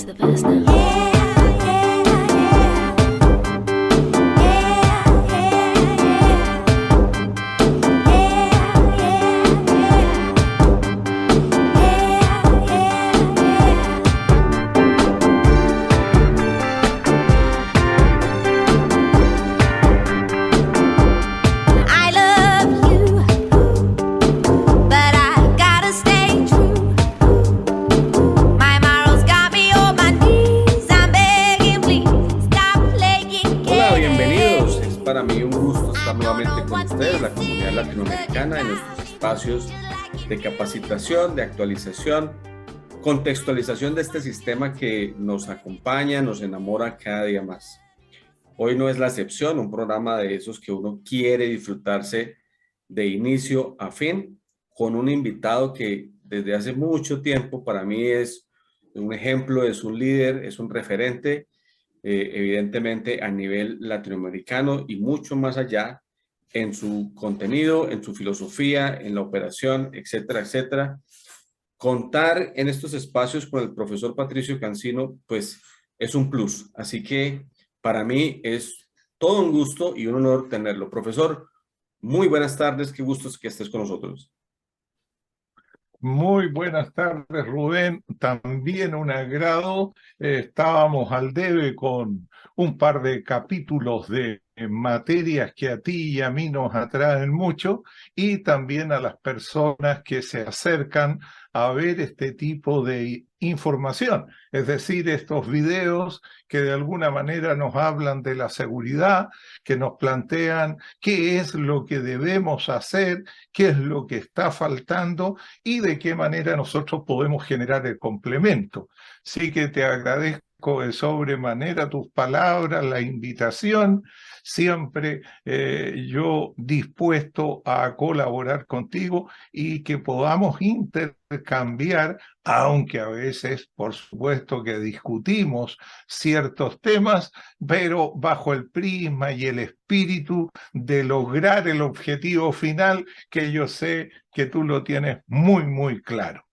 to the past now. Hola, bienvenidos. Es para mí un gusto estar nuevamente con ustedes, la comunidad latinoamericana, en nuestros espacios de capacitación, de actualización, contextualización de este sistema que nos acompaña, nos enamora cada día más. Hoy no es la excepción, un programa de esos que uno quiere disfrutarse de inicio a fin, con un invitado que desde hace mucho tiempo para mí es un ejemplo, es un líder, es un referente, evidentemente a nivel latinoamericano y mucho más allá en su contenido, en su filosofía, en la operación, etcétera, etcétera. Contar en estos espacios con el profesor Patricio Cancino, pues es un plus. Así que para mí es todo un gusto y un honor tenerlo. Profesor, muy buenas tardes, qué gusto que estés con nosotros. Muy buenas tardes, Rubén. También un agrado. Estábamos al debe con un par de capítulos de materias que a ti y a mí nos atraen mucho y también a las personas que se acercan a ver este tipo de información, es decir, estos videos que de alguna manera nos hablan de la seguridad, que nos plantean qué es lo que debemos hacer, qué es lo que está faltando y de qué manera nosotros podemos generar el complemento. Sí que te agradezco de sobremanera tus palabras, la invitación, siempre yo dispuesto a colaborar contigo y que podamos intercambiar, aunque a veces, por supuesto, que discutimos ciertos temas, pero bajo el prisma y el espíritu de lograr el objetivo final que yo sé que tú lo tienes muy, muy claro.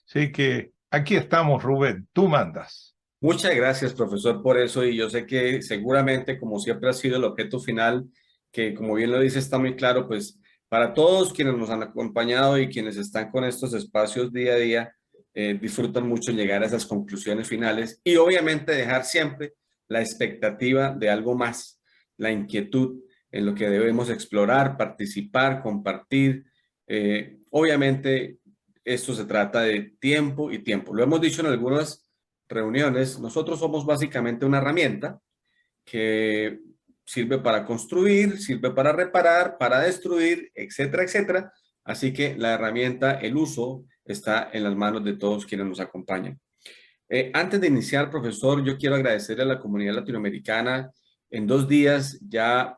Así que aquí estamos, Rubén, tú mandas. Muchas gracias, profesor, por eso. Y yo sé que seguramente, como siempre ha sido el objeto final, que como bien lo dice, está muy claro, pues para todos quienes nos han acompañado y quienes están con estos espacios día a día, disfrutan mucho llegar a esas conclusiones finales y obviamente dejar siempre la expectativa de algo más, la inquietud en lo que debemos explorar, participar, compartir. Obviamente, esto se trata de tiempo y tiempo. Lo hemos dicho en algunas reuniones. Nosotros somos básicamente una herramienta que sirve para construir, sirve para reparar, para destruir, etcétera, etcétera. Así que la herramienta, el uso, está en las manos de todos quienes nos acompañan. Antes de iniciar, profesor, yo quiero agradecerle a la comunidad latinoamericana. En 2 días ya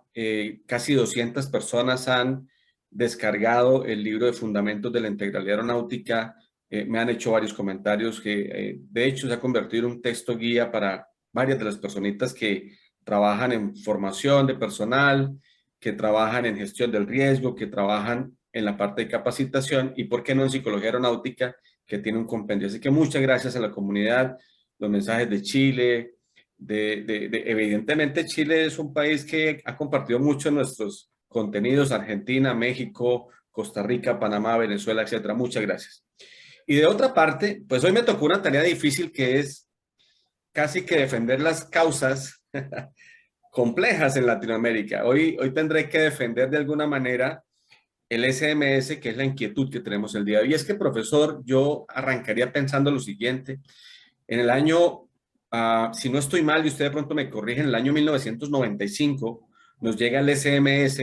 casi 200 personas han descargado el libro de Fundamentos de la Integralidad Aeronáutica. Me han hecho varios comentarios que de hecho se ha convertido en un texto guía para varias de las personitas que trabajan en formación de personal, que trabajan en gestión del riesgo, que trabajan en la parte de capacitación y, ¿por qué no, en psicología aeronáutica, que tiene un compendio? Así que muchas gracias a la comunidad, los mensajes de Chile, evidentemente Chile es un país que ha compartido mucho nuestros contenidos, Argentina, México, Costa Rica, Panamá, Venezuela, etcétera. Muchas gracias. Y de otra parte, pues hoy me tocó una tarea difícil que es casi que defender las causas complejas en Latinoamérica. Hoy tendré que defender de alguna manera el SMS, que es la inquietud que tenemos el día de hoy. Y es que, profesor, yo arrancaría pensando lo siguiente. En el año, si no estoy mal, y usted de pronto me corrige, en el año 1995 nos llega el SMS,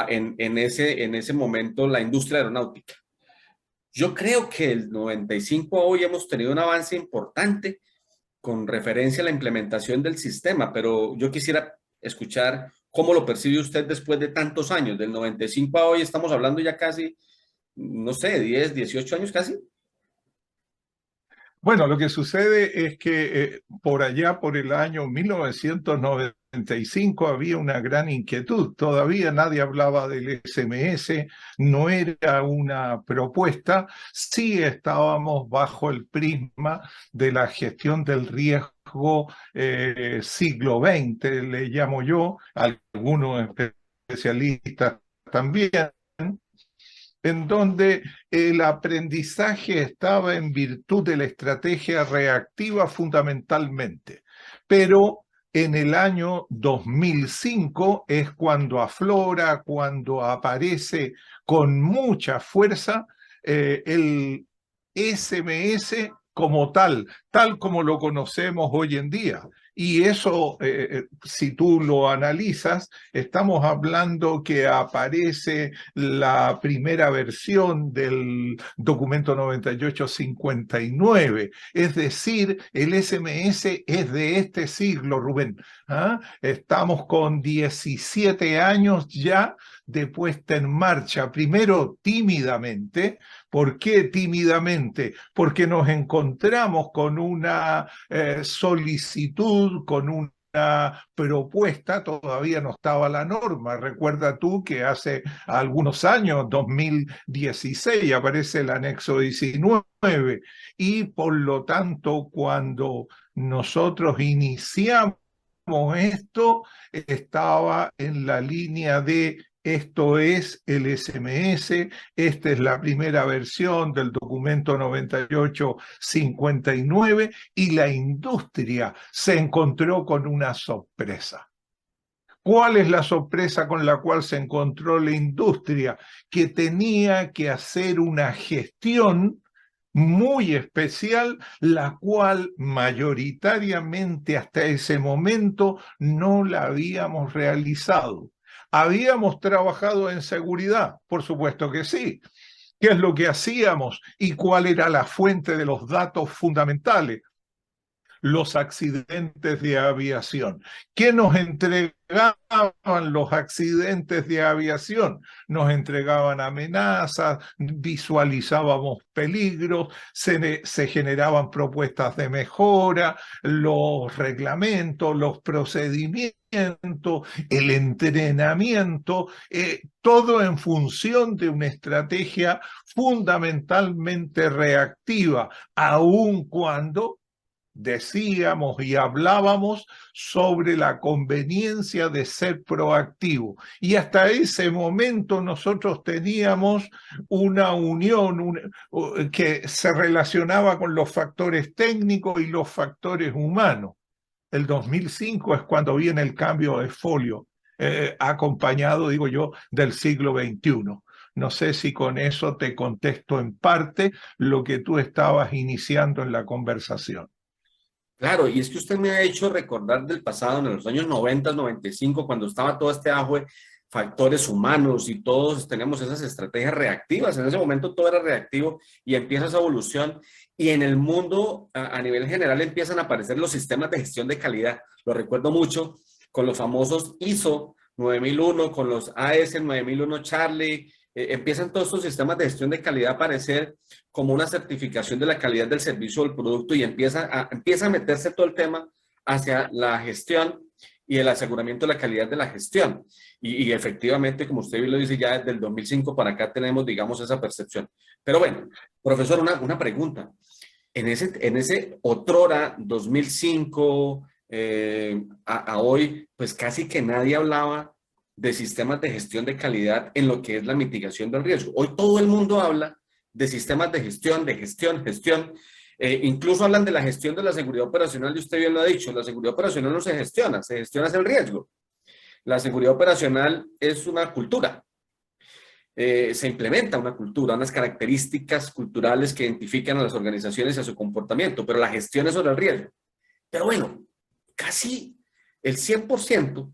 en ese momento la industria aeronáutica. Yo creo que el 95 a hoy hemos tenido un avance importante con referencia a la implementación del sistema, pero yo quisiera escuchar cómo lo percibe usted después de tantos años, del 95 a hoy estamos hablando ya casi, no sé, 10, 18 años casi. Bueno, lo que sucede es que por allá, por el año 1995, había una gran inquietud. Todavía nadie hablaba del SMS, no era una propuesta. Sí estábamos bajo el prisma de la gestión del riesgo siglo XX, le llamo yo, algunos especialistas también, en donde el aprendizaje estaba en virtud de la estrategia reactiva fundamentalmente. Pero en el año 2005 es cuando aflora, cuando aparece con mucha fuerza el SMS como tal como lo conocemos hoy en día. Y eso, si tú lo analizas, estamos hablando que aparece la primera versión del documento 9859. Es decir, el SMS es de este siglo, Rubén. ¿Ah? Estamos con 17 años ya de puesta en marcha, primero tímidamente. ¿Por qué tímidamente? Porque nos encontramos con una solicitud, con una propuesta, todavía no estaba la norma. Recuerda tú que hace algunos años, 2016, aparece el anexo 19 y por lo tanto cuando nosotros iniciamos esto, estaba en la línea de esto es el SMS, esta es la primera versión del documento 9859 y la industria se encontró con una sorpresa. ¿Cuál es la sorpresa con la cual se encontró la industria? Que tenía que hacer una gestión muy especial, la cual mayoritariamente hasta ese momento no la habíamos realizado. ¿Habíamos trabajado en seguridad? Por supuesto que sí. ¿Qué es lo que hacíamos y cuál era la fuente de los datos fundamentales? Los accidentes de aviación. ¿Qué nos entregaban los accidentes de aviación? Nos entregaban amenazas, visualizábamos peligros, se generaban propuestas de mejora, los reglamentos, los procedimientos, el entrenamiento, todo en función de una estrategia fundamentalmente reactiva, aun cuando decíamos y hablábamos sobre la conveniencia de ser proactivo. Y hasta ese momento nosotros teníamos una unión que se relacionaba con los factores técnicos y los factores humanos. El 2005 es cuando viene el cambio de folio, acompañado, digo yo, del siglo XXI. No sé si con eso te contesto en parte lo que tú estabas iniciando en la conversación. Claro, y es que usted me ha hecho recordar del pasado, en los años 90, 95, cuando estaba todo este auge, factores humanos y todos tenemos esas estrategias reactivas. En ese momento todo era reactivo y empieza esa evolución. Y en el mundo, a nivel general, empiezan a aparecer los sistemas de gestión de calidad. Lo recuerdo mucho con los famosos ISO 9001, con los AS 9001 Charlie. Empiezan todos estos sistemas de gestión de calidad a aparecer como una certificación de la calidad del servicio o del producto y empieza a meterse todo el tema hacia la gestión y el aseguramiento de la calidad de la gestión. Y efectivamente, como usted bien lo dice, ya desde el 2005 para acá tenemos, digamos, esa percepción. Pero bueno, profesor, una pregunta. En ese otrora 2005 a hoy, pues casi que nadie hablaba de sistemas de gestión de calidad en lo que es la mitigación del riesgo. Hoy todo el mundo habla de sistemas de gestión. Incluso hablan de la gestión de la seguridad operacional y usted bien lo ha dicho, la seguridad operacional no se gestiona es el riesgo. La seguridad operacional es una cultura. Se implementa una cultura, unas características culturales que identifican a las organizaciones y a su comportamiento, pero la gestión es sobre el riesgo. Pero bueno, casi el 100%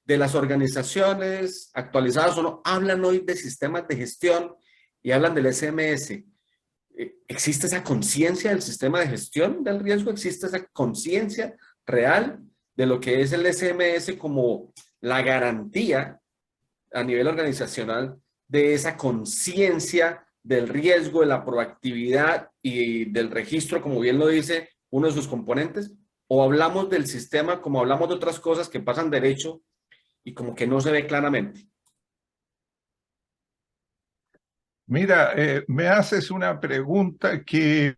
de las organizaciones actualizadas o no hablan hoy de sistemas de gestión y hablan del SMS. ¿Existe esa conciencia del sistema de gestión del riesgo? ¿Existe esa conciencia real de lo que es el SMS como la garantía a nivel organizacional de esa conciencia del riesgo, de la proactividad y del registro, como bien lo dice, uno de sus componentes? ¿O hablamos del sistema como hablamos de otras cosas que pasan derecho y como que no se ve claramente? Mira, me haces una pregunta que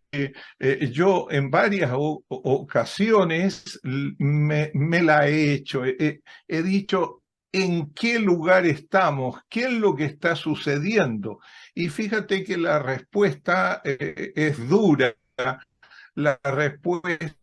yo en varias ocasiones me la he hecho. He dicho, ¿en qué lugar estamos? ¿Qué es lo que está sucediendo? Y fíjate que la respuesta es dura. La respuesta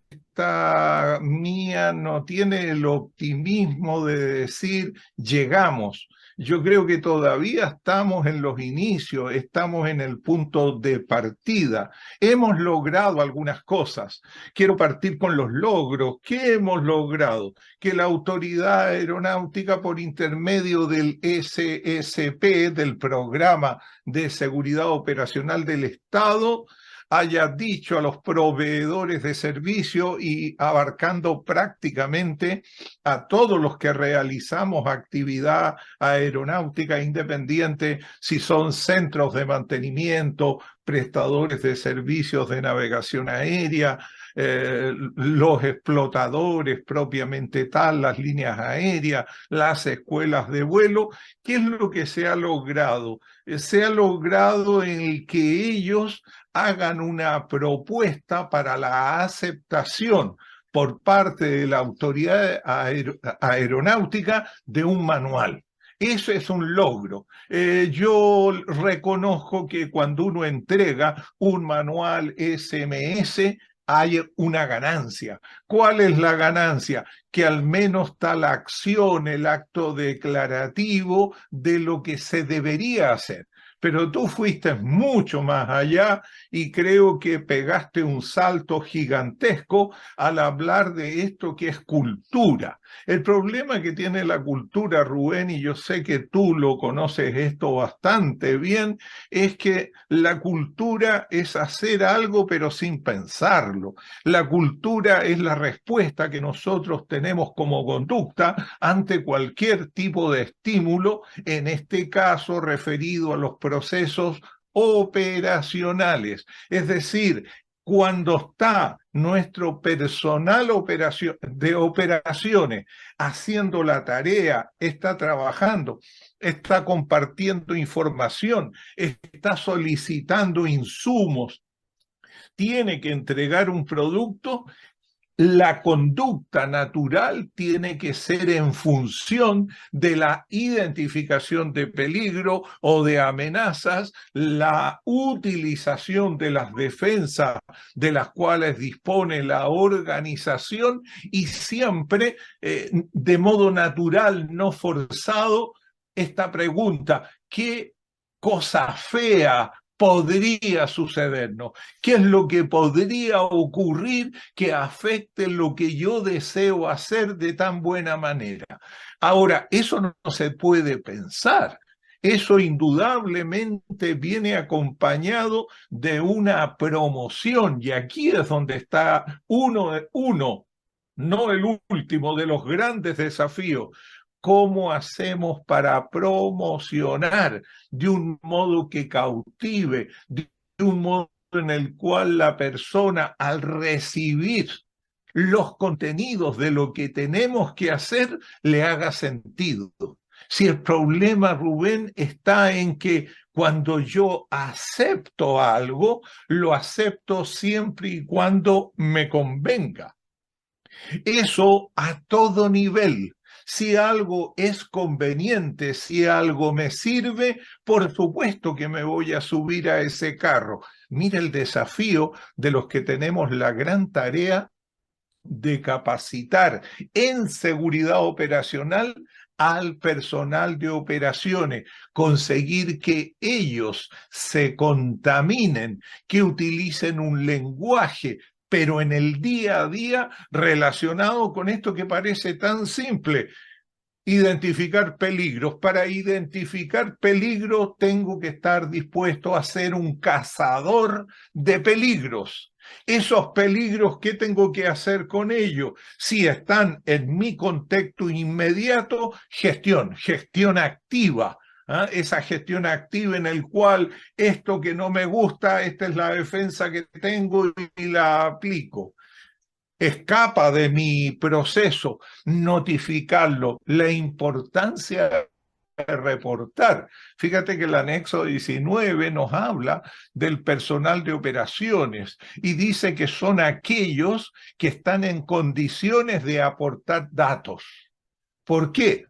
mía no tiene el optimismo de decir llegamos. Yo creo que todavía estamos en los inicios, estamos en el punto de partida. Hemos logrado algunas cosas. Quiero partir con los logros. ¿Qué hemos logrado? Que la Autoridad Aeronáutica, por intermedio del SSP, del Programa de Seguridad Operacional del Estado, haya dicho a los proveedores de servicio y abarcando prácticamente a todos los que realizamos actividad aeronáutica independiente, si son centros de mantenimiento, prestadores de servicios de navegación aérea, los explotadores propiamente tal, las líneas aéreas, las escuelas de vuelo. ¿Qué es lo que se ha logrado? Se ha logrado en el que ellos hagan una propuesta para la aceptación por parte de la autoridad aeronáutica de un manual. Eso es un logro. Yo reconozco que cuando uno entrega un manual SMS, hay una ganancia. ¿Cuál es la ganancia? Que al menos está la acción, el acto declarativo de lo que se debería hacer. Pero tú fuiste mucho más allá y creo que pegaste un salto gigantesco al hablar de esto que es cultura. El problema que tiene la cultura, Rubén, y yo sé que tú lo conoces esto bastante bien, es que la cultura es hacer algo pero sin pensarlo. La cultura es la respuesta que nosotros tenemos como conducta ante cualquier tipo de estímulo, en este caso referido a los procesos operacionales. Es decir, cuando está nuestro personal de operaciones haciendo la tarea, está trabajando, está compartiendo información, está solicitando insumos, tiene que entregar un producto, la conducta natural tiene que ser en función de la identificación de peligro o de amenazas, la utilización de las defensas de las cuales dispone la organización y siempre de modo natural, no forzado, esta pregunta: ¿qué cosa fea podría sucedernos? ¿Qué es lo que podría ocurrir que afecte lo que yo deseo hacer de tan buena manera? Ahora, eso no se puede pensar. Eso indudablemente viene acompañado de una promoción, y aquí es donde está uno, no el último, de los grandes desafíos. ¿Cómo hacemos para promocionar de un modo que cautive, de un modo en el cual la persona, al recibir los contenidos de lo que tenemos que hacer, le haga sentido? Si el problema, Rubén, está en que cuando yo acepto algo, lo acepto siempre y cuando me convenga. Eso a todo nivel. Si algo es conveniente, si algo me sirve, por supuesto que me voy a subir a ese carro. Mira el desafío de los que tenemos la gran tarea de capacitar en seguridad operacional al personal de operaciones, conseguir que ellos se contaminen, que utilicen un lenguaje, pero en el día a día relacionado con esto que parece tan simple: identificar peligros. Para identificar peligros tengo que estar dispuesto a ser un cazador de peligros. Esos peligros, ¿qué tengo que hacer con ellos? Si están en mi contexto inmediato, gestión activa. ¿ah? Esa gestión activa en el cual esto que no me gusta, esta es la defensa que tengo y la aplico. Escapa de mi proceso notificarlo, la importancia de reportar. Fíjate que el anexo 19 nos habla del personal de operaciones y dice que son aquellos que están en condiciones de aportar datos. ¿Por qué?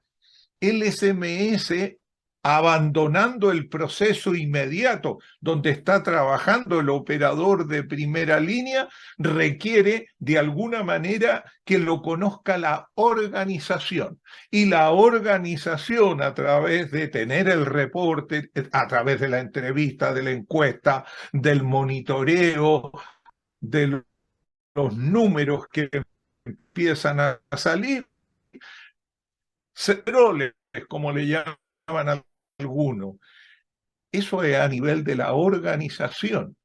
El SMS, abandonando el proceso inmediato donde está trabajando el operador de primera línea, requiere de alguna manera que lo conozca la organización. Y la organización, a través de tener el reporte, a través de la entrevista, de la encuesta, del monitoreo, de los números que empiezan a salir, ceroles, como le llaman a algunos. Eso es a nivel de la organización.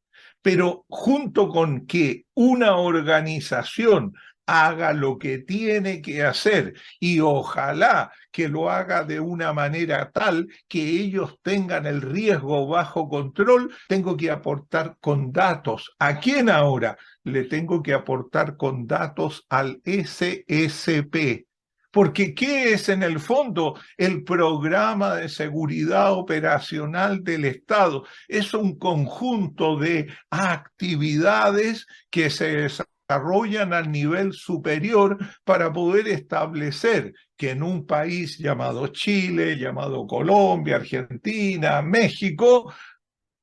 Pero junto con que una organización haga lo que tiene que hacer y ojalá que lo haga de una manera tal que ellos tengan el riesgo bajo control, tengo que aportar con datos. ¿A quién ahora? Le tengo que aportar con datos al SSP. Porque ¿qué es en el fondo el programa de seguridad operacional del Estado? Es un conjunto de actividades que se desarrollan al nivel superior para poder establecer que en un país llamado Chile, llamado Colombia, Argentina, México,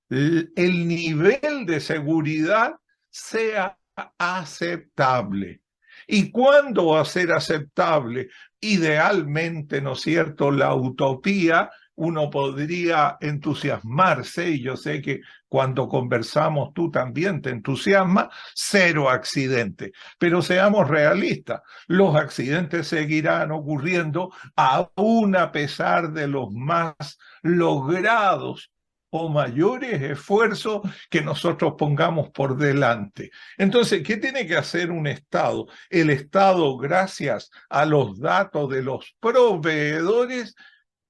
el nivel de seguridad sea aceptable. ¿Y cuándo va a ser aceptable? Idealmente, ¿no es cierto?, la utopía, uno podría entusiasmarse, y yo sé que cuando conversamos tú también te entusiasmas, cero accidentes. Pero seamos realistas, los accidentes seguirán ocurriendo aún a pesar de los más logrados o mayores esfuerzos que nosotros pongamos por delante. Entonces, ¿qué tiene que hacer un Estado? El Estado, gracias a los datos de los proveedores,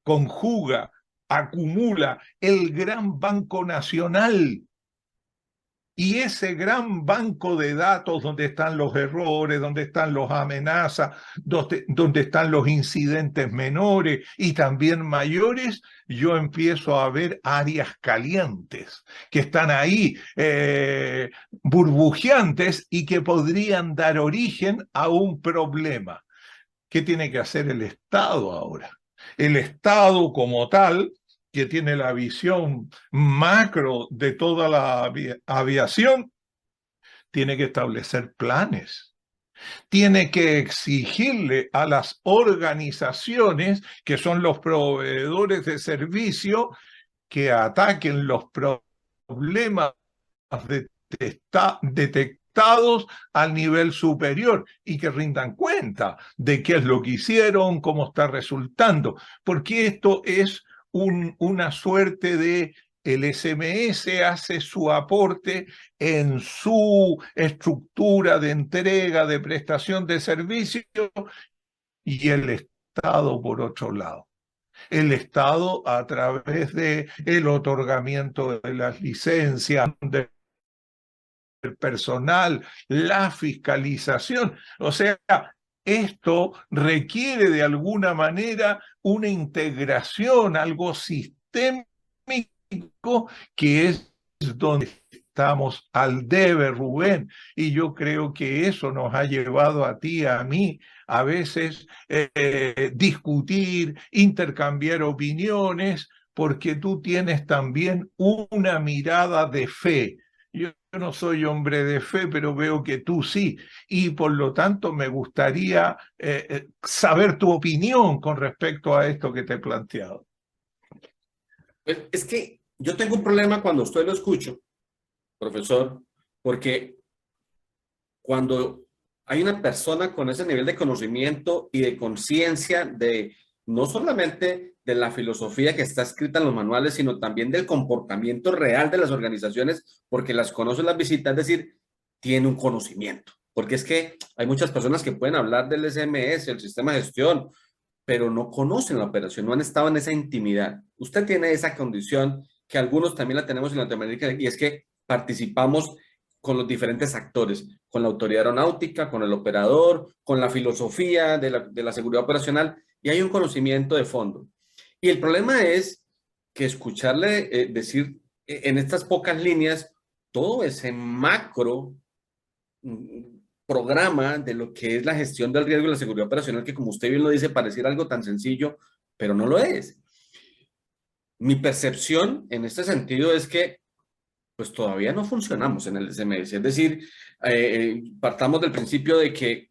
conjuga, acumula el gran Banco Nacional. Y ese gran banco de datos donde están los errores, donde están las amenazas, donde están los incidentes menores y también mayores, yo empiezo a ver áreas calientes que están ahí burbujeantes y que podrían dar origen a un problema. ¿Qué tiene que hacer el Estado ahora? El Estado como tal, que tiene la visión macro de toda la aviación, tiene que establecer planes, tiene que exigirle a las organizaciones, que son los proveedores de servicio, que ataquen los problemas detectados al nivel superior y que rindan cuenta de qué es lo que hicieron, cómo está resultando, porque esto es una suerte de el SMS hace su aporte en su estructura de entrega, de prestación de servicios y el Estado por otro lado. El Estado a través de el otorgamiento de las licencias, de personal, la fiscalización. O sea, esto requiere de alguna manera una integración, algo sistémico, que es donde estamos al debe, Rubén, y yo creo que eso nos ha llevado a ti, a mí, a veces discutir, intercambiar opiniones, porque tú tienes también una mirada de fe. Yo no soy hombre de fe, pero veo que tú sí, y por lo tanto me gustaría saber tu opinión con respecto a esto que te he planteado. Pues, es que yo tengo un problema cuando usted lo escucho, profesor, porque cuando hay una persona con ese nivel de conocimiento y de conciencia de no solamente de la filosofía que está escrita en los manuales, sino también del comportamiento real de las organizaciones, porque las conoce, las visita, es decir, tiene un conocimiento. Porque es que hay muchas personas que pueden hablar del SMS, el sistema de gestión, pero no conocen la operación, no han estado en esa intimidad. Usted tiene esa condición que algunos también la tenemos en Latinoamérica y es que participamos con los diferentes actores, con la autoridad aeronáutica, con el operador, con la filosofía de la seguridad operacional y hay un conocimiento de fondo. Y el problema es que escucharle decir en estas pocas líneas todo ese macro programa de lo que es la gestión del riesgo y la seguridad operacional, que como usted bien lo dice, pareciera algo tan sencillo, pero no lo es. Mi percepción en este sentido es que pues todavía no funcionamos en el SMS. Es decir, partamos del principio de que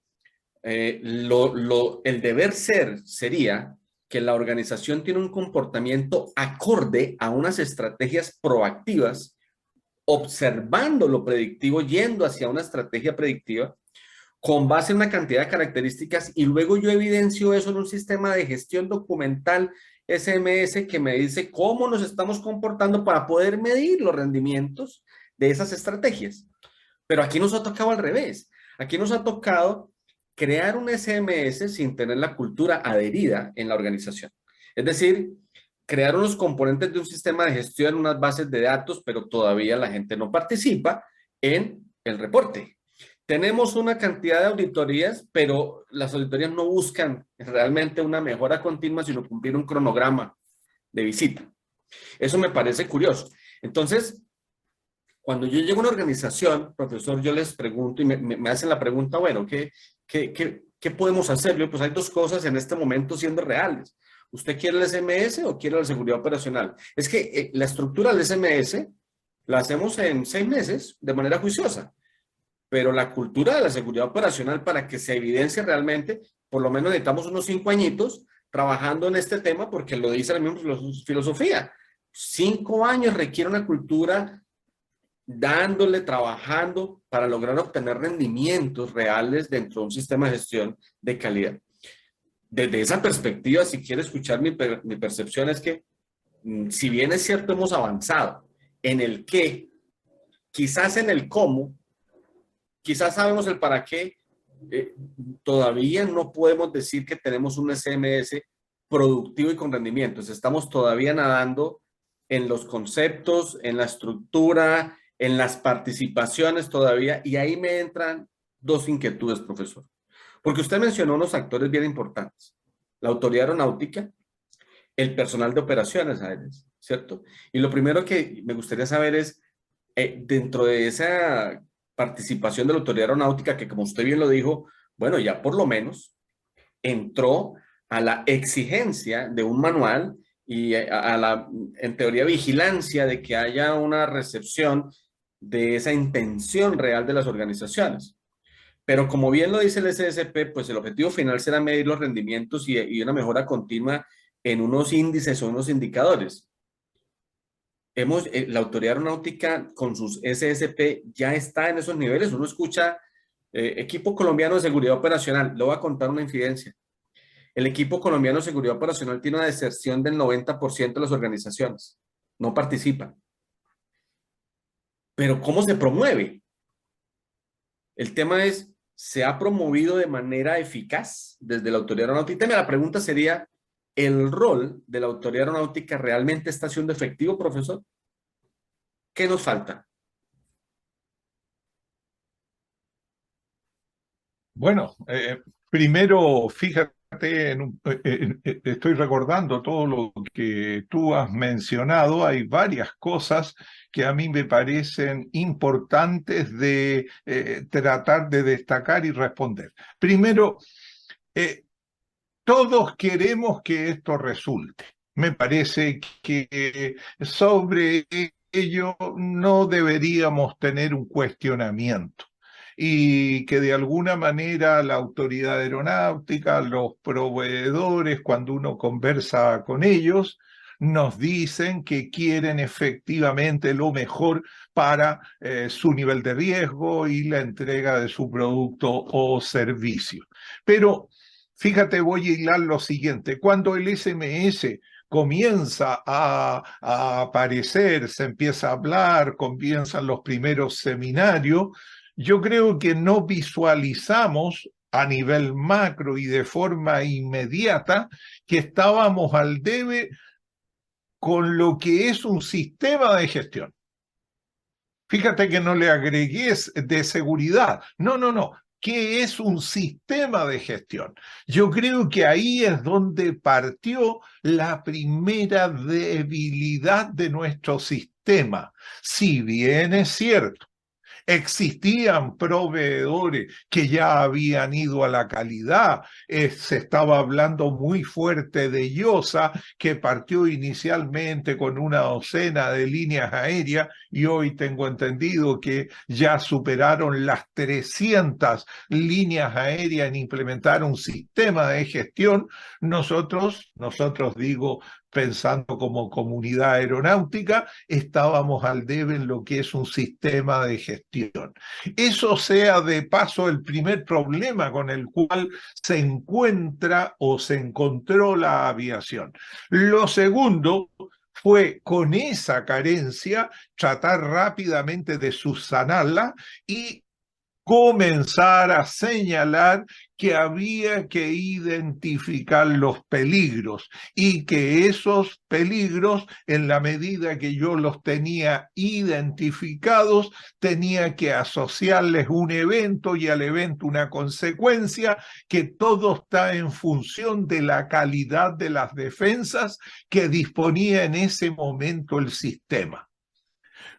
el deber ser sería que la organización tiene un comportamiento acorde a unas estrategias proactivas, observando lo predictivo, yendo hacia una estrategia predictiva, con base en una cantidad de características y luego yo evidencio eso en un sistema de gestión documental SMS que me dice cómo nos estamos comportando para poder medir los rendimientos de esas estrategias. Pero aquí nos ha tocado al revés. Aquí nos ha tocado crear un SMS sin tener la cultura adherida en la organización. Es decir, crear unos componentes de un sistema de gestión, unas bases de datos, pero todavía la gente no participa en el reporte. Tenemos una cantidad de auditorías, pero las auditorías no buscan realmente una mejora continua, sino cumplir un cronograma de visita. Eso me parece curioso. Entonces, cuando yo llego a una organización, profesor, yo les pregunto y me hacen la pregunta, bueno, ¿qué podemos hacer? Yo, pues hay dos cosas en este momento siendo reales. ¿Usted quiere el SMS o quiere la seguridad operacional? Es que la estructura del SMS la hacemos en 6 meses de manera juiciosa, pero la cultura de la seguridad operacional para que se evidencie realmente, por lo menos necesitamos unos 5 añitos trabajando en este tema porque lo dice la misma filosofía. 5 años requiere una cultura dándole, trabajando para lograr obtener rendimientos reales dentro de un sistema de gestión de calidad. Desde esa perspectiva, si quiere escuchar mi percepción es que, si bien es cierto, hemos avanzado en el qué, quizás en el cómo, quizás sabemos el para qué, todavía no podemos decir que tenemos un SMS productivo y con rendimientos. Estamos todavía nadando en los conceptos, en la estructura, en las participaciones todavía, y ahí me entran dos inquietudes, profesor. Porque usted mencionó unos actores bien importantes. La autoridad aeronáutica, el personal de operaciones aéreas, ¿cierto? Y lo primero que me gustaría saber es, dentro de esa participación de la autoridad aeronáutica, que como usted bien lo dijo, bueno, ya por lo menos entró a la exigencia de un manual y a la, en teoría, vigilancia de que haya una recepción de esa intención real de las organizaciones. Pero como bien lo dice el SSP, pues el objetivo final será medir los rendimientos y una mejora continua en unos índices o unos indicadores. La autoridad aeronáutica con sus SSP ya está en esos niveles. Uno escucha equipo colombiano de seguridad operacional. Le voy a contar una infidencia. El equipo colombiano de seguridad operacional tiene una deserción del 90% de las organizaciones. No participan. Pero ¿cómo se promueve? El tema es, ¿se ha promovido de manera eficaz desde la autoridad aeronáutica? La pregunta sería, ¿el rol de la autoridad aeronáutica realmente está siendo efectivo, profesor? ¿Qué nos falta? Bueno, primero, fíjate, estoy recordando todo lo que tú has mencionado. Hay varias cosas que a mí me parecen importantes de tratar de destacar y responder. Primero, todos queremos que esto resulte. Me parece que sobre ello no deberíamos tener un cuestionamiento y que de alguna manera la autoridad aeronáutica, los proveedores, cuando uno conversa con ellos, nos dicen que quieren efectivamente lo mejor para su nivel de riesgo y la entrega de su producto o servicio. Pero fíjate, voy a hilar lo siguiente. Cuando el SMS comienza a aparecer, se empieza a hablar, comienzan los primeros seminarios, yo creo que no visualizamos a nivel macro y de forma inmediata que estábamos al debe con lo que es un sistema de gestión. Fíjate que no le agregué de seguridad. No, no, no. ¿Qué es un sistema de gestión? Yo creo que ahí es donde partió la primera debilidad de nuestro sistema. Si bien es cierto, existían proveedores que ya habían ido a la calidad. Se estaba hablando muy fuerte de IOSA, que partió inicialmente con una docena de líneas aéreas y hoy tengo entendido que ya superaron las 300 líneas aéreas en implementar un sistema de gestión. Nosotros digo, pensando como comunidad aeronáutica, estábamos al debe en lo que es un sistema de gestión. Eso sea de paso el primer problema con el cual se encuentra o se encontró la aviación. Lo segundo fue con esa carencia tratar rápidamente de subsanarla y comenzar a señalar que había que identificar los peligros y que esos peligros, en la medida que yo los tenía identificados, tenía que asociarles un evento y al evento una consecuencia, que todo está en función de la calidad de las defensas que disponía en ese momento el sistema.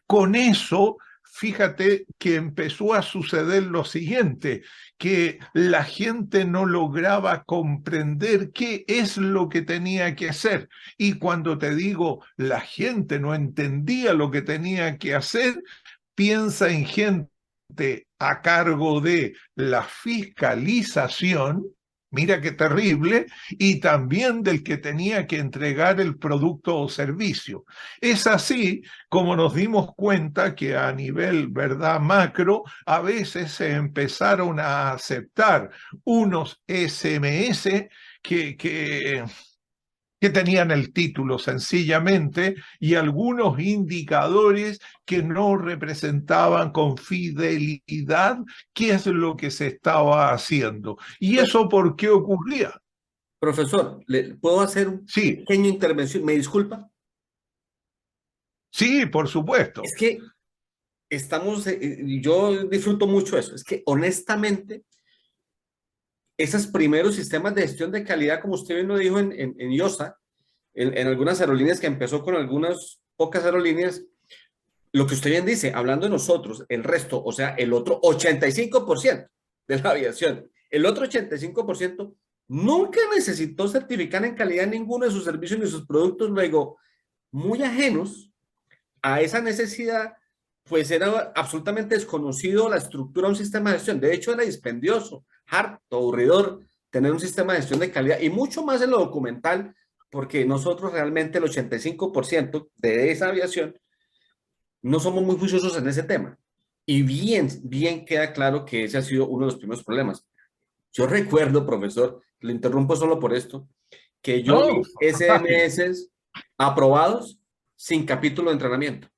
Con eso, fíjate que empezó a suceder lo siguiente, que la gente no lograba comprender qué es lo que tenía que hacer. Y cuando te digo la gente no entendía lo que tenía que hacer, piensa en gente a cargo de la fiscalización, mira qué terrible, y también del que tenía que entregar el producto o servicio. Es así como nos dimos cuenta que a nivel, verdad, macro, a veces se empezaron a aceptar unos SMS que tenían el título sencillamente y algunos indicadores que no representaban con fidelidad qué es lo que se estaba haciendo. ¿Y eso por qué ocurría? Profesor, ¿le puedo hacer una Sí, pequeña intervención? ¿Me disculpa? sí, por supuesto. Es que yo disfruto mucho eso. Es que honestamente, esos primeros sistemas de gestión de calidad, como usted bien lo dijo en IOSA, en algunas aerolíneas que empezó con algunas pocas aerolíneas, lo que usted bien dice, hablando de nosotros, el resto, o sea, el otro 85% de la aviación, el otro 85% nunca necesitó certificar en calidad ninguno de sus servicios ni sus productos, luego muy ajenos a esa necesidad, pues era absolutamente desconocido la estructura de un sistema de gestión. De hecho, era dispendioso, harto, aburridor tener un sistema de gestión de calidad y mucho más en lo documental, porque nosotros realmente el 85% de esa aviación no somos muy juiciosos en ese tema. Y bien queda claro que ese ha sido uno de los primeros problemas. Yo recuerdo, profesor, lo interrumpo solo por esto, que yo No, vi fantástico. SMS aprobados sin capítulo de entrenamiento.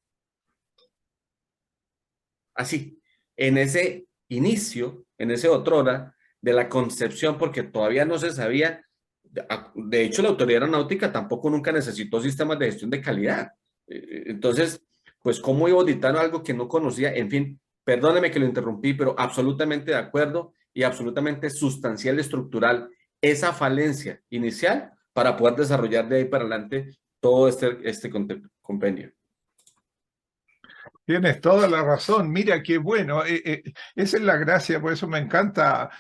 Así, en ese inicio, en ese otrora de la concepción, porque todavía no se sabía, de hecho la autoridad aeronáutica tampoco nunca necesitó sistemas de gestión de calidad. Entonces, pues cómo iba a auditar algo que no conocía, en fin, perdóneme que lo interrumpí, pero absolutamente de acuerdo y absolutamente sustancial y estructural esa falencia inicial para poder desarrollar de ahí para adelante todo este compendio. Tienes toda la razón. Mira qué bueno. Esa es la gracia, por eso me encanta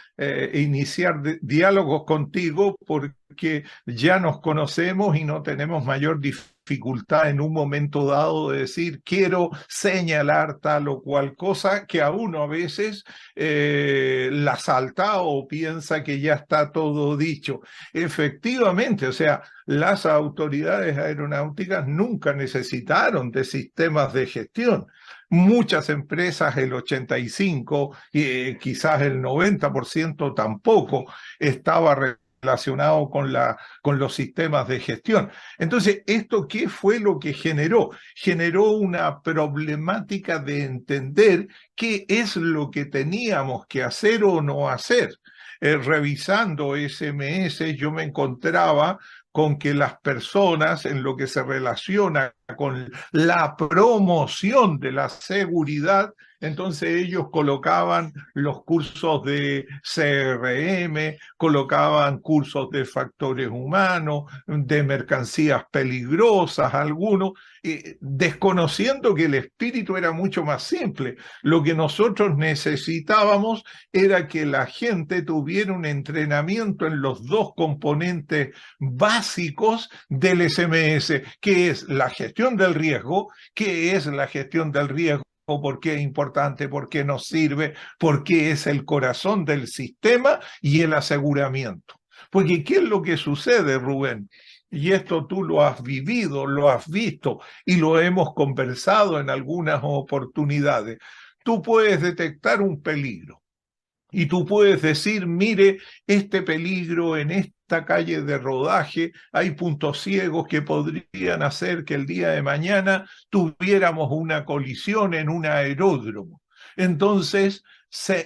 iniciar diálogos contigo, porque ya nos conocemos y no tenemos mayor dificultad en un momento dado de decir quiero señalar tal o cual cosa que a uno a veces la salta o piensa que ya está todo dicho. Efectivamente, o sea, las autoridades aeronáuticas nunca necesitaron de sistemas de gestión. Muchas empresas, el 85, quizás el 90% tampoco estaba relacionado con los sistemas de gestión. Entonces, ¿esto qué fue lo que generó? Generó una problemática de entender qué es lo que teníamos que hacer o no hacer. revisando SMS, yo me encontraba con que las personas en lo que se relaciona con la promoción de la seguridad, entonces ellos colocaban los cursos de CRM, colocaban cursos de factores humanos, de mercancías peligrosas, algunos, desconociendo que el espíritu era mucho más simple. Lo que nosotros necesitábamos era que la gente tuviera un entrenamiento en los dos componentes básicos del SMS, que es la gestión del riesgo, que es la gestión del riesgo, por qué es importante, por qué nos sirve, por qué es el corazón del sistema, y el aseguramiento. Porque ¿qué es lo que sucede, Rubén? Y esto tú lo has vivido, lo has visto y lo hemos conversado en algunas oportunidades. Tú puedes detectar un peligro y tú puedes decir, mire, este peligro en esta calle de rodaje, hay puntos ciegos que podrían hacer que el día de mañana tuviéramos una colisión en un aeródromo. Entonces,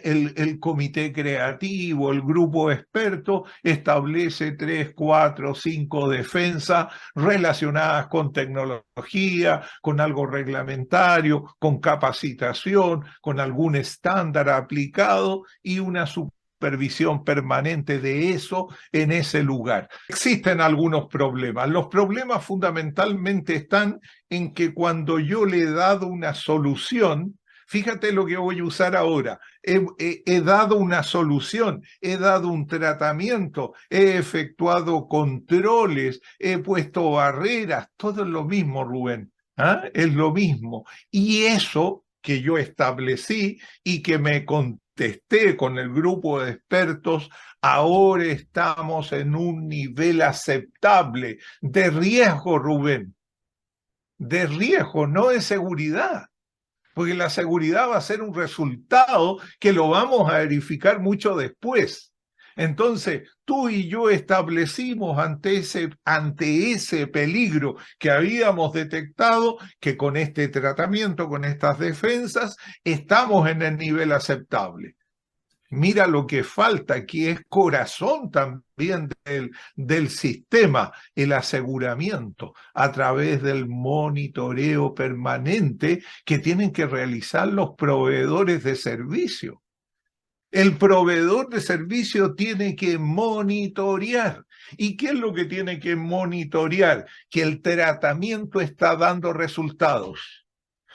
el comité creativo, el grupo experto, establece 3, 4, 5 defensas relacionadas con tecnología, con algo reglamentario, con capacitación, con algún estándar aplicado y una supervisión permanente de eso en ese lugar. Existen algunos problemas. Los problemas fundamentalmente están en que cuando yo le he dado una solución, fíjate lo que voy a usar ahora. He dado una solución, he dado un tratamiento, he efectuado controles, he puesto barreras, todo es lo mismo, Rubén. ¿Ah? Es lo mismo. Y eso que yo establecí y que me contesté con el grupo de expertos, ahora estamos en un nivel aceptable de riesgo, Rubén, de riesgo, no de seguridad. Porque la seguridad va a ser un resultado que lo vamos a verificar mucho después. Entonces, tú y yo establecimos ante ese peligro que habíamos detectado que con este tratamiento, con estas defensas, estamos en el nivel aceptable. Mira lo que falta aquí, es corazón también del sistema, el aseguramiento a través del monitoreo permanente que tienen que realizar los proveedores de servicio. El proveedor de servicio tiene que monitorear. ¿Y qué es lo que tiene que monitorear? Que el tratamiento está dando resultados.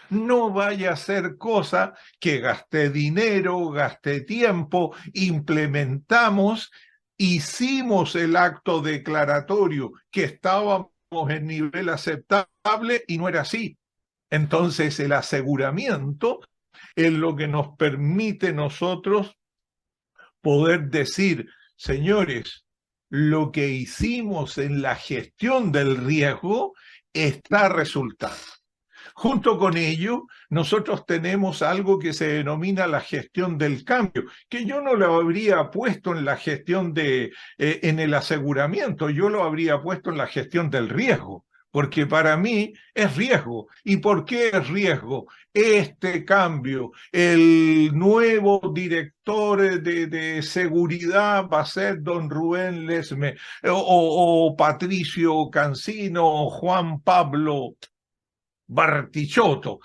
No vaya a ser cosa que gasté dinero, gasté tiempo, implementamos, hicimos el acto declaratorio que estábamos en nivel aceptable y no era así. Entonces el aseguramiento es lo que nos permite nosotros poder decir, señores, lo que hicimos en la gestión del riesgo está resultando. Junto con ello, nosotros tenemos algo que se denomina la gestión del cambio, que yo no lo habría puesto en la gestión en el aseguramiento, yo lo habría puesto en la gestión del riesgo, porque para mí es riesgo. ¿Y por qué es riesgo? Este cambio, el nuevo director de seguridad va a ser don Rubén Lesme, o Patricio Cancino, o Juan Pablo Bartichotto.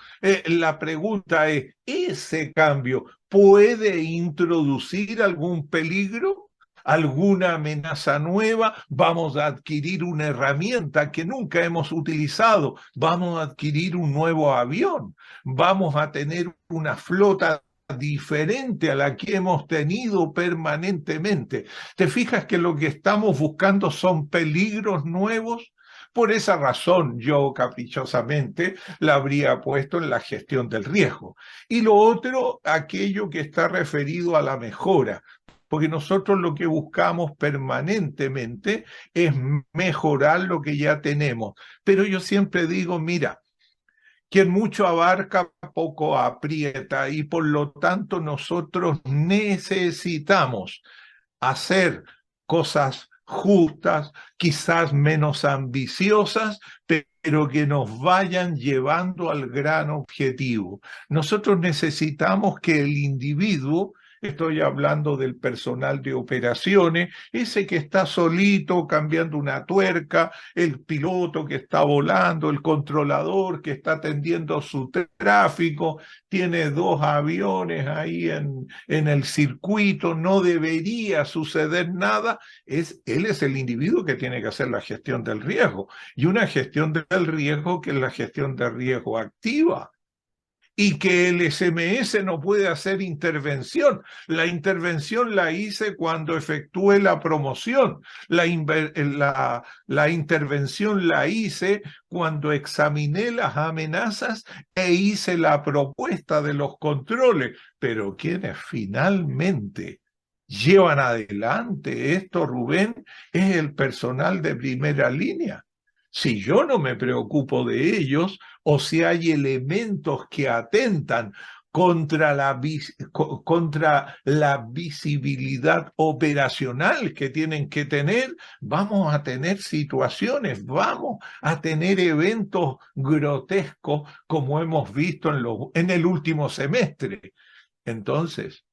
La pregunta es, ¿ese cambio puede introducir algún peligro? ¿Alguna amenaza nueva? ¿Vamos a adquirir una herramienta que nunca hemos utilizado? ¿Vamos a adquirir un nuevo avión? ¿Vamos a tener una flota diferente a la que hemos tenido permanentemente? ¿Te fijas que lo que estamos buscando son peligros nuevos? Por esa razón, yo caprichosamente la habría puesto en la gestión del riesgo. Y lo otro, aquello que está referido a la mejora, porque nosotros lo que buscamos permanentemente es mejorar lo que ya tenemos. Pero yo siempre digo, mira, quien mucho abarca, poco aprieta, y por lo tanto nosotros necesitamos hacer cosas justas, quizás menos ambiciosas, pero que nos vayan llevando al gran objetivo. Nosotros necesitamos que el individuo estoy hablando del personal de operaciones, ese que está solito cambiando una tuerca, el piloto que está volando, el controlador que está atendiendo su tráfico, tiene dos aviones ahí en el circuito, no debería suceder nada. Él es el individuo que tiene que hacer la gestión del riesgo, y una gestión del riesgo que es la gestión de riesgo activa, y que el SMS no puede hacer intervención. La intervención la hice cuando efectué la promoción. La intervención la hice cuando examiné las amenazas e hice la propuesta de los controles. Pero quienes finalmente llevan adelante esto, Rubén, es el personal de primera línea. Si yo no me preocupo de ellos, o si hay elementos que atentan contra la visibilidad operacional que tienen que tener, vamos a tener situaciones, vamos a tener eventos grotescos como hemos visto en el último semestre. Entonces,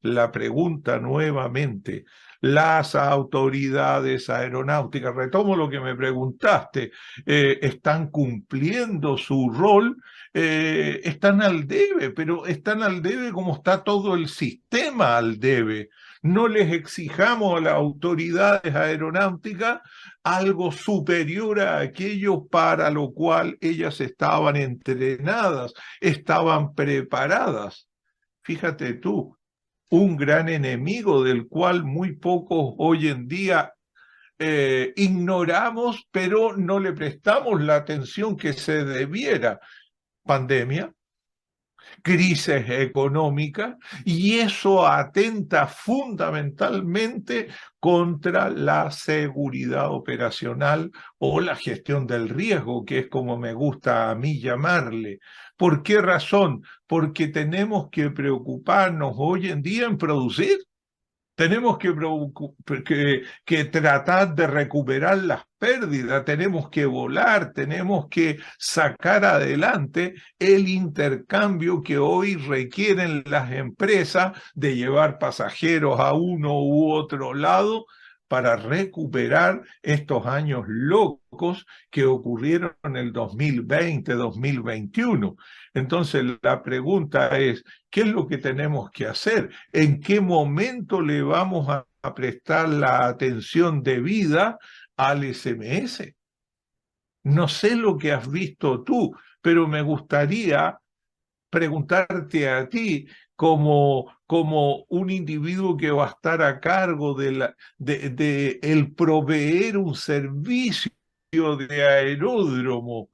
la pregunta nuevamente, las autoridades aeronáuticas, retomo lo que me preguntaste, ¿están cumpliendo su rol? Están al debe, pero están al debe como está todo el sistema al debe. No les exijamos a las autoridades aeronáuticas algo superior a aquello para lo cual ellas estaban entrenadas, estaban preparadas. Fíjate tú, un gran enemigo del cual muy pocos hoy en día ignoramos, pero no le prestamos la atención que se debiera. Pandemia, crisis económica, y eso atenta fundamentalmente contra la seguridad operacional o la gestión del riesgo, que es como me gusta a mí llamarle. ¿Por qué razón? Porque tenemos que preocuparnos hoy en día en producir. Tenemos que tratar de recuperar las pérdidas, tenemos que volar, tenemos que sacar adelante el intercambio que hoy requieren las empresas de llevar pasajeros a uno u otro lado para recuperar estos años locos que ocurrieron en el 2020, 2021. Entonces la pregunta es, ¿qué es lo que tenemos que hacer? ¿En qué momento le vamos a prestar la atención debida al SMS? No sé lo que has visto tú, pero me gustaría preguntarte a ti como un individuo que va a estar a cargo de el proveer un servicio de aeródromo,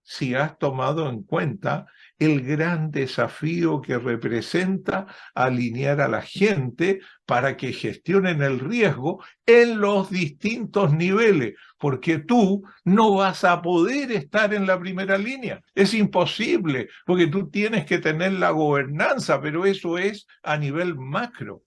si has tomado en cuenta el gran desafío que representa alinear a la gente para que gestionen el riesgo en los distintos niveles, porque tú no vas a poder estar en la primera línea. Es imposible, porque tú tienes que tener la gobernanza, pero eso es a nivel macro.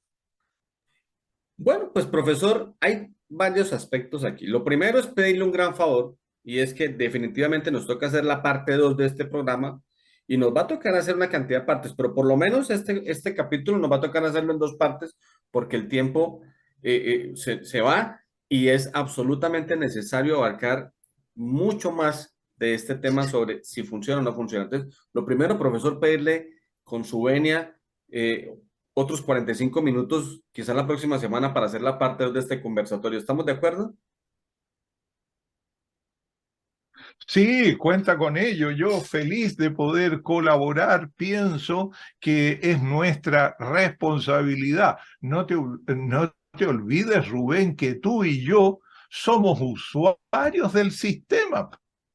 Bueno, pues profesor, hay varios aspectos aquí. Lo primero es pedirle un gran favor y es que definitivamente nos toca hacer la parte 2 de este programa y nos va a tocar hacer una cantidad de partes, pero por lo menos este capítulo nos va a tocar hacerlo en dos partes porque el tiempo se va y es absolutamente necesario abarcar mucho más de este tema sobre si funciona o no funciona. Entonces, lo primero, profesor, pedirle con su venia otros 45 minutos, quizá la próxima semana, para hacer la parte 2 de este conversatorio. ¿Estamos de acuerdo? Sí, cuenta con ello. Yo feliz de poder colaborar, pienso que es nuestra responsabilidad. No te olvides, Rubén, que tú y yo somos usuarios del sistema.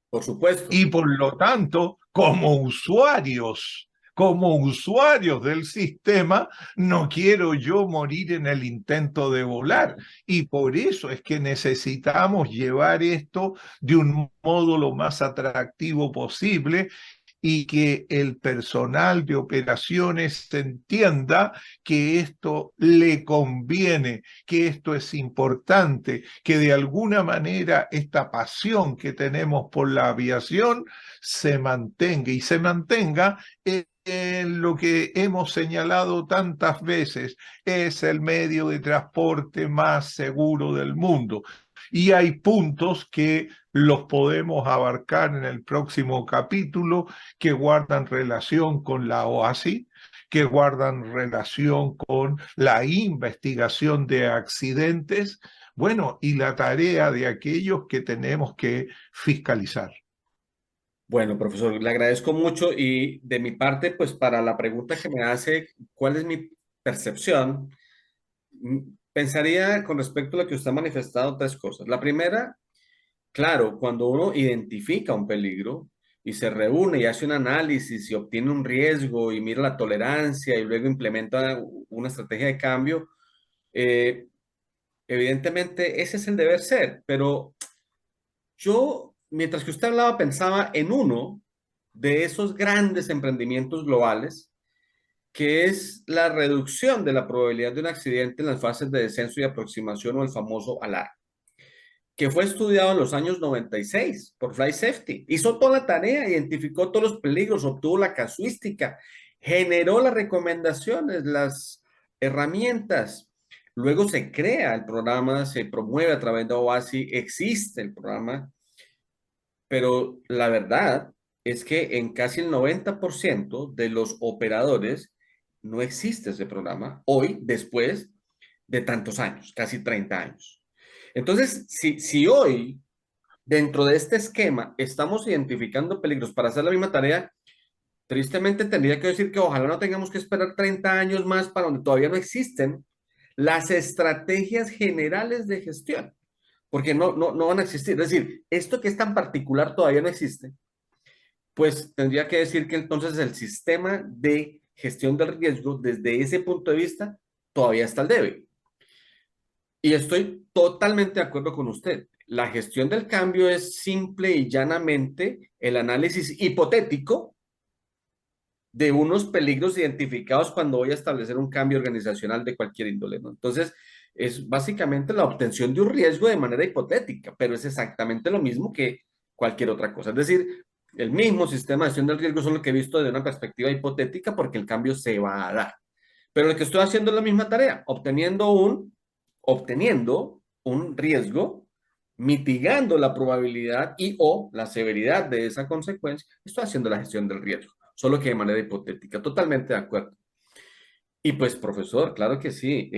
Por supuesto. Y por lo tanto, como usuarios del sistema, no quiero yo morir en el intento de volar. Y por eso es que necesitamos llevar esto de un modo lo más atractivo posible y que el personal de operaciones entienda que esto le conviene, que esto es importante, que de alguna manera esta pasión que tenemos por la aviación se mantenga y se mantenga en lo que hemos señalado tantas veces, es el medio de transporte más seguro del mundo. Y hay puntos que los podemos abarcar en el próximo capítulo que guardan relación con la OASI, que guardan relación con la investigación de accidentes, bueno, y la tarea de aquellos que tenemos que fiscalizar. Bueno, profesor, le agradezco mucho y de mi parte, pues para la pregunta que me hace, ¿cuál es mi percepción? Pensaría con respecto a lo que usted ha manifestado tres cosas. La primera, claro, cuando uno identifica un peligro y se reúne y hace un análisis y obtiene un riesgo y mira la tolerancia y luego implementa una estrategia de cambio, eh, evidentemente ese es el deber ser, pero yo, mientras que usted hablaba, pensaba en uno de esos grandes emprendimientos globales, que es la reducción de la probabilidad de un accidente en las fases de descenso y aproximación o el famoso ALAR, que fue estudiado en los años 96 por Flight Safety. Hizo toda la tarea, identificó todos los peligros, obtuvo la casuística, generó las recomendaciones, las herramientas. Luego se crea el programa, se promueve a través de OASI, existe el programa, pero la verdad es que en casi el 90% de los operadores no existe ese programa hoy, después de tantos años, casi 30 años. Entonces, si hoy, dentro de este esquema, estamos identificando peligros para hacer la misma tarea, tristemente tendría que decir que ojalá no tengamos que esperar 30 años más para donde todavía no existen las estrategias generales de gestión, porque no van a existir. Es decir, esto que es tan particular todavía no existe, pues tendría que decir que entonces el sistema de gestión del riesgo, desde ese punto de vista, todavía está al debe. Y estoy totalmente de acuerdo con usted. La gestión del cambio es simple y llanamente el análisis hipotético de unos peligros identificados cuando voy a establecer un cambio organizacional de cualquier índole, ¿no? Entonces, es básicamente la obtención de un riesgo de manera hipotética, pero es exactamente lo mismo que cualquier otra cosa. Es decir, el mismo sistema de gestión del riesgo, solo que he visto desde una perspectiva hipotética porque el cambio se va a dar. Pero lo que estoy haciendo es la misma tarea, obteniendo un riesgo, mitigando la probabilidad y o la severidad de esa consecuencia. Estoy haciendo la gestión del riesgo, solo que de manera hipotética. Totalmente de acuerdo. Y pues, profesor, claro que sí.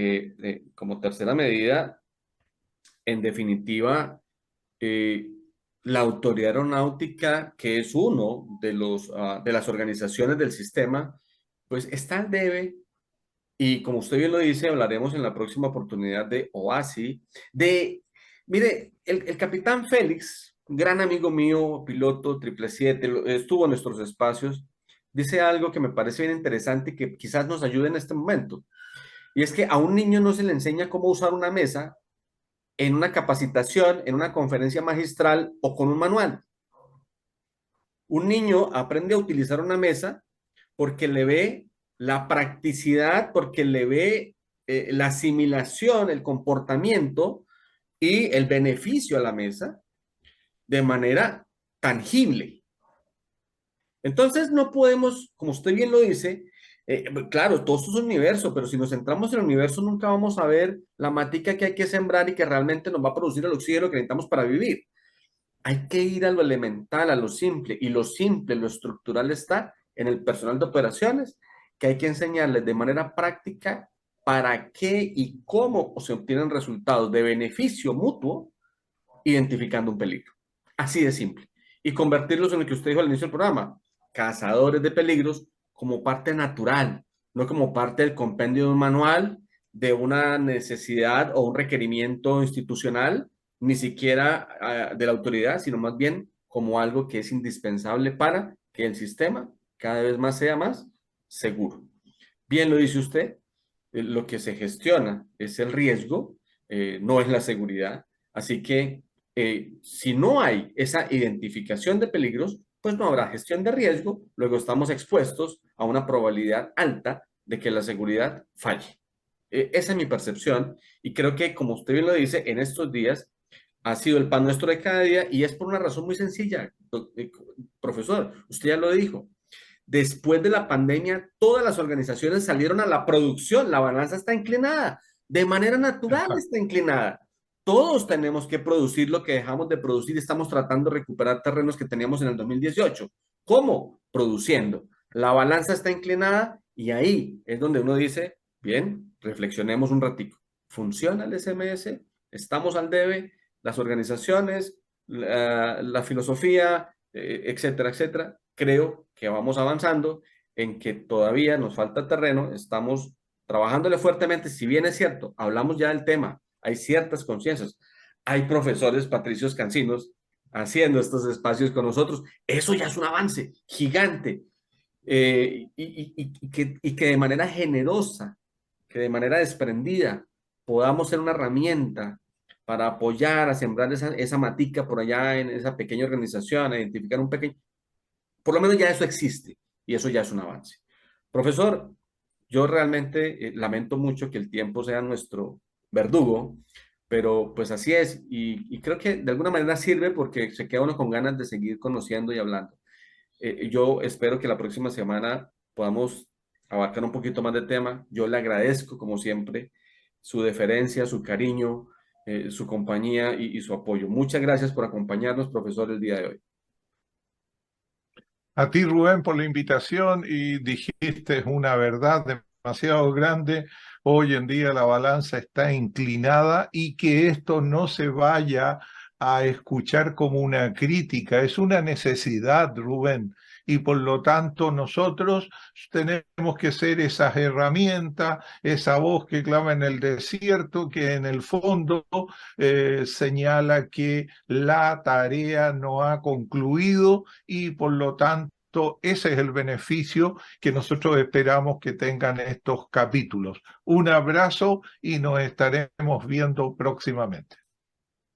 Como tercera medida, en definitiva, eh, la autoridad aeronáutica, que es uno de de las organizaciones del sistema, pues está al debe. Y como usted bien lo dice, hablaremos en la próxima oportunidad de OASI, mire, el capitán Félix, un gran amigo mío, piloto 777, estuvo en nuestros espacios, dice algo que me parece bien interesante y que quizás nos ayude en este momento. Y es que a un niño no se le enseña cómo usar una mesa en una capacitación, en una conferencia magistral o con un manual. Un niño aprende a utilizar una mesa porque le ve la practicidad, porque le ve la asimilación, el comportamiento y el beneficio a la mesa de manera tangible. Entonces no podemos, como usted bien lo dice, claro, todo esto es un universo, pero si nos centramos en el universo nunca vamos a ver la matica que hay que sembrar y que realmente nos va a producir el oxígeno que necesitamos para vivir. Hay que ir a lo elemental, a lo simple, y lo simple, lo estructural está en el personal de operaciones, que hay que enseñarles de manera práctica para qué y cómo se obtienen resultados de beneficio mutuo identificando un peligro. Así de simple. Y convertirlos en lo que usted dijo al inicio del programa, cazadores de peligros como parte natural, no como parte del compendio de un manual, de una necesidad o un requerimiento institucional, ni siquiera de la autoridad, sino más bien como algo que es indispensable para que el sistema cada vez más sea más seguro. Bien lo dice usted, lo que se gestiona es el riesgo, no es la seguridad. Así que si no hay esa identificación de peligros, pues no habrá gestión de riesgo, luego estamos expuestos a una probabilidad alta de que la seguridad falle. Esa es mi percepción y creo que, como usted bien lo dice, en estos días ha sido el pan nuestro de cada día y es por una razón muy sencilla, profesor, usted ya lo dijo. Después de la pandemia, todas las organizaciones salieron a la producción, la balanza está inclinada, de manera natural está inclinada. Todos tenemos que producir lo que dejamos de producir y estamos tratando de recuperar terrenos que teníamos en el 2018. ¿Cómo? Produciendo. La balanza está inclinada y ahí es donde uno dice, bien, reflexionemos un ratico. ¿Funciona el SMS? ¿Estamos al debe? Las organizaciones, la filosofía, etcétera, etcétera. Creo que vamos avanzando en que todavía nos falta terreno, estamos trabajándole fuertemente, si bien es cierto, hablamos ya del tema, hay ciertas conciencias, hay profesores patricios cancinos haciendo estos espacios con nosotros, eso ya es un avance gigante, y que de manera generosa, que de manera desprendida, podamos ser una herramienta para apoyar, a sembrar esa matica por allá en esa pequeña organización, a identificar un pequeño, por lo menos ya eso existe y eso ya es un avance. Profesor, yo realmente lamento mucho que el tiempo sea nuestro verdugo, pero pues así es y creo que de alguna manera sirve porque se queda uno con ganas de seguir conociendo y hablando. Yo espero que la próxima semana podamos abarcar un poquito más de tema. Yo le agradezco, como siempre, su deferencia, su cariño, su compañía y su apoyo. Muchas gracias por acompañarnos, profesor, el día de hoy. A ti, Rubén, por la invitación y dijiste una verdad demasiado grande. Hoy en día la balanza está inclinada y que esto no se vaya a escuchar como una crítica, es una necesidad, Rubén. Y por lo tanto nosotros tenemos que ser esas herramientas, esa voz que clama en el desierto, que en el fondo señala que la tarea no ha concluido y por lo tanto ese es el beneficio que nosotros esperamos que tengan estos capítulos. Un abrazo y nos estaremos viendo próximamente.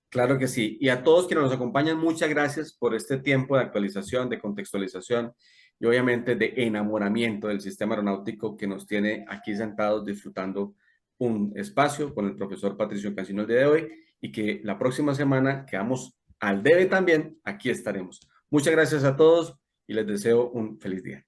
Claro que sí. Y a todos quienes nos acompañan, muchas gracias por este tiempo de actualización, de contextualización y obviamente de enamoramiento del sistema aeronáutico que nos tiene aquí sentados disfrutando un espacio con el profesor Patricio Cancino el día de hoy y que la próxima semana quedamos al debe también, aquí estaremos. Muchas gracias a todos y les deseo un feliz día.